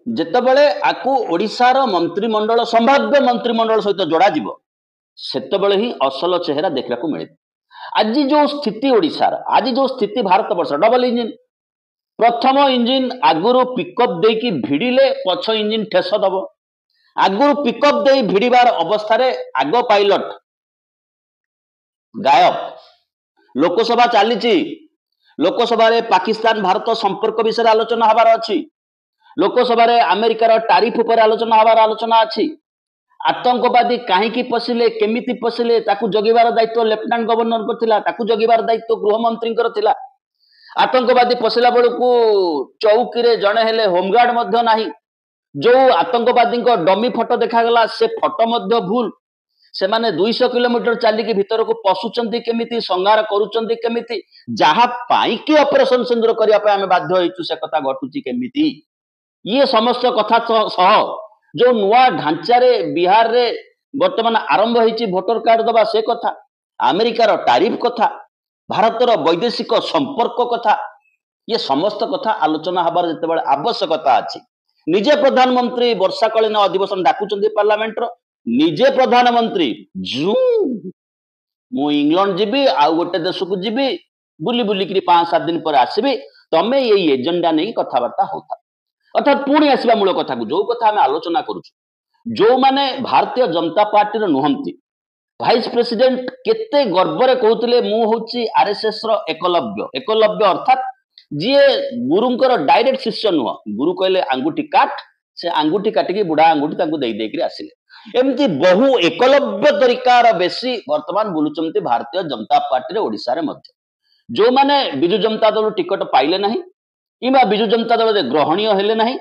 ଯେତେବେଳେ ଆକୁ ଓଡ଼ିଶାର ମନ୍ତ୍ରିମଣ୍ଡଳ ସମ୍ଭାବ୍ୟ ମନ୍ତ୍ରିମଣ୍ଡଳ ସହିତ ଯୋଡ଼ାଯିବ ସେତେବେଳେ ହିଁ ଅସଲ ଚେହେରା ଦେଖିବାକୁ ମିଳେ। ଆଜି ଯୋଉ ସ୍ଥିତି ଓଡ଼ିଶାର, ଆଜି ଯୋଉ ସ୍ଥିତି ଭାରତବର୍ଷ, ଡବଲ ଇଞ୍ଜିନ, ପ୍ରଥମ ଇଞ୍ଜିନ ଆଗରୁ ପିକଅପ୍ ଦେଇକି ଭିଡ଼ିଲେ ପଛ ଇଞ୍ଜିନ ଠେସ ଦବ। ଆଗରୁ ପିକଅପ୍ ଦେଇ ଭିଡ଼ିବାର ଅବସ୍ଥାରେ ଆଗ ପାଇଲଟ ଗାୟବ। ଲୋକସଭା ଚାଲିଛି, ଲୋକସଭାରେ ପାକିସ୍ତାନ ଭାରତ ସମ୍ପର୍କ ବିଷୟରେ ଆଲୋଚନା ହେବାର ଅଛି, ଲୋକସଭାରେ ଆମେରିକାର ଟାରିଫ ଉପରେ ଆଲୋଚନା ଅଛି। ଆତଙ୍କବାଦୀ କାହିଁକି ପଶିଲେ, କେମିତି ପଶିଲେ, ତାକୁ ଜଗିବାର ଦାୟିତ୍ୱ ଲେଫ୍ଟନାଣ୍ଟ ଗଭର୍ଣ୍ଣରଙ୍କ ଥିଲା, ତାକୁ ଜଗିବାର ଦାୟିତ୍ୱ ଗୃହମନ୍ତ୍ରୀଙ୍କର ଥିଲା। ଆତଙ୍କବାଦୀ ପଶିଲା ବେଳକୁ ଚୌକିରେ ଜଣେ ହେଲେ ହୋମଗାର୍ଡ ମଧ୍ୟ ନାହିଁ। ଯୋଉ ଆତଙ୍କବାଦୀଙ୍କ ଡମି ଫଟୋ ଦେଖାଗଲା ସେ ଫଟୋ ମଧ୍ୟ ଭୁଲ। ସେମାନେ 200 କିଲୋମିଟର ଚାଲିକି ଭିତରକୁ ପଶୁଛନ୍ତି କେମିତି, ସଂହାର କରୁଛନ୍ତି କେମିତି, ଯାହା ପାଇଁକି ଅପରେସନ ସିନ୍ଦୁର କରିବା ପାଇଁ ଆମେ ବାଧ୍ୟ ହେଇଛୁ ସେ କଥା ଘଟୁଛି କେମିତି। ଇଏ ସମସ୍ତ କଥା ସହ ଯୋଉ ନୂଆ ଢାଞ୍ଚାରେ ବିହାରରେ ବର୍ତ୍ତମାନ ଆରମ୍ଭ ହେଇଛି ଭୋଟର କାର୍ଡ ଦବା ସେ କଥା, ଆମେରିକାର ଟାରିଫ କଥା, ଭାରତର ବୈଦେଶିକ ସମ୍ପର୍କ କଥା, ଇଏ ସମସ୍ତ କଥା ଆଲୋଚନା ହେବାର ଯେତେବେଳେ ଆବଶ୍ୟକତା ଅଛି, ନିଜେ ପ୍ରଧାନମନ୍ତ୍ରୀ ବର୍ଷାକାଳୀନ ଅଧିବେଶନ ଡାକୁଛନ୍ତି ପାର୍ଲାମେଣ୍ଟର, ନିଜେ ପ୍ରଧାନମନ୍ତ୍ରୀ ମୁଁ ଇଂଲଣ୍ଡ ଯିବି, ଆଉ ଗୋଟେ ଦେଶକୁ ଯିବି, ବୁଲି ବୁଲିକିରି 5-7 ଦିନ ପରେ ଆସିବି, ତମେ ଏଇ ଏଜେଣ୍ଡା ନେଇ କଥାବାର୍ତ୍ତା ହଉଥା। ଅର୍ଥାତ୍ ପୁଣି ଆସିବା ମୂଳ କଥାକୁ, ଯୋଉ କଥା ଆମେ ଆଲୋଚନା କରୁଛୁ, ଯୋଉମାନେ ଭାରତୀୟ ଜନତା ପାର୍ଟିର ନୁହନ୍ତି, ଭାଇସ ପ୍ରେସିଡେଣ୍ଟ କେତେ ଗର୍ବରେ କହୁଥିଲେ ମୁଁ ହଉଛି ଆରଏସଏସ ର ଏକଲବ୍ୟ। ଏକଲବ୍ୟ ଅର୍ଥାତ୍ ଯିଏ ଗୁରୁଙ୍କର ଡାଇରେକ୍ଟ ଶିଷ୍ୟ ନୁହଁ, ଗୁରୁ କହିଲେ ଆଙ୍ଗୁଠି କାଟ, ସେ ଆଙ୍ଗୁଠି କାଟିକି ବୁଢା ଆଙ୍ଗୁଠି ତାଙ୍କୁ ଦେଇଦେଇକିରି ଆସିଲେ। ଏମିତି ବହୁ ଏକଲବ୍ୟ ତରିକାର ବେଶୀ ବର୍ତ୍ତମାନ ବୁଲୁଛନ୍ତି ଭାରତୀୟ ଜନତା ପାର୍ଟିରେ ଓଡ଼ିଶାରେ ମଧ୍ୟ। ଯୋଉମାନେ ବିଜୁ ଜନତା ଦଳ ଟିକଟ ପାଇଲେ ନାହିଁ କିମ୍ବା ବିଜୁ ଜନତା ଦଳରେ ଗ୍ରହଣୀୟ ହେଲେ ନାହିଁ,